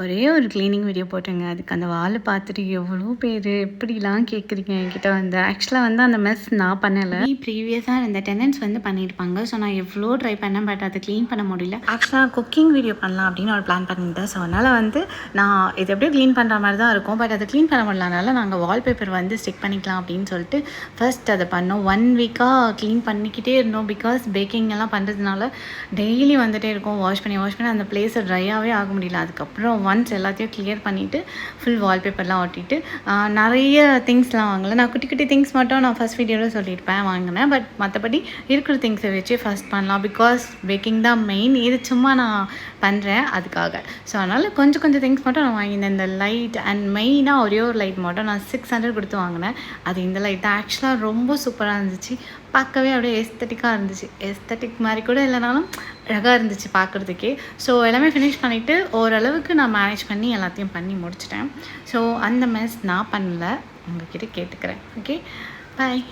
ஒரே ஒரு cleaning video போட்டேங்க. அதுக்கு அந்த வாலை பார்த்துட்டு எவ்வளோ பேர் எப்படிலாம் கேட்குறீங்க என்கிட்ட வந்து. ஆக்சுவலாக வந்து அந்த மெஸ் நான் பண்ணலை. ப்ரீவியஸாக இந்த டெனன்ட்ஸ் வந்து பண்ணியிருப்பாங்க. ஸோ நான் எவ்வளோ ட்ரை பண்ணேன், பட் அதை க்ளீன் பண்ண முடியல. ஆக்சுவலாக குக்கிங் வீடியோ பண்ணலாம் அப்படின்னு ஒரு பிளான் பண்ணியிருந்தேன். ஸோ அதனால் வந்து நான் இது எப்படியும் க்ளீன் பண்ணுற மாதிரி தான் இருக்கும், பட் அதை க்ளீன் பண்ண முடியலனால நாங்கள் வால்பேப்பர் வந்து ஸ்டிக் பண்ணிக்கலாம் அப்படின்னு சொல்லிட்டு ஃபர்ஸ்ட் அதை பண்ணோம். 1 வீக்காக க்ளீன் பண்ணிக்கிட்டே இருந்தோம். பிகாஸ் பேக்கிங் எல்லாம் பண்ணுறதுனால டெய்லி வந்துகிட்டே இருக்கும். வாஷ் பண்ணி அந்த பிளேஸை ட்ரையாகவே ஆக முடியல. அதுக்கப்புறம் ஒன்ஸ் எல்லாத்தையும் கிளியர் பண்ணிவிட்டு ஃபுல் வால்பேப்பர்லாம் ஒட்டிட்டு நிறைய திங்ஸ்லாம் வாங்கலை. நான் குட்டி குட்டி திங்ஸ் மட்டும் நான் ஃபஸ்ட் வீடியோவில் சொல்லியிருப்பேன் வாங்கினேன். பட் மற்றபடி இருக்கிற திங்ஸை வச்சு ஃபஸ்ட் பண்ணலாம். பிகாஸ் பேக்கிங் தான் மெயின். இது சும்மா நான் பண்ணுறேன் அதுக்காக. ஸோ அதனால் கொஞ்சம் திங்ஸ் மட்டும் நான் வாங்கினேன். இந்த லைட் அண்ட் மெயினாக ஒரே ஒரு லைட் மட்டும் நான் 600 கொடுத்து வாங்கினேன். அது இந்த லைட் தான். ஆக்சுவலாக ரொம்ப சூப்பராக இருந்துச்சு. பார்க்கவே அப்படியே எஸ்தட்டிக்காக இருந்துச்சு. எஸ்தட்டிக் மாதிரி கூட இல்லைனாலும் அழகாக இருந்துச்சு பார்க்குறதுக்கே. ஸோ எல்லாமே ஃபினிஷ் பண்ணிவிட்டு ஓரளவுக்கு நான் மேனேஜ் பண்ணி எல்லாத்தையும் பண்ணி முடிச்சிட்டேன். ஸோ அந்த மெஸ் நான் பண்ணல, உங்ககிட்ட கேட்டுக்கிறேன். ஓகே, பாய்.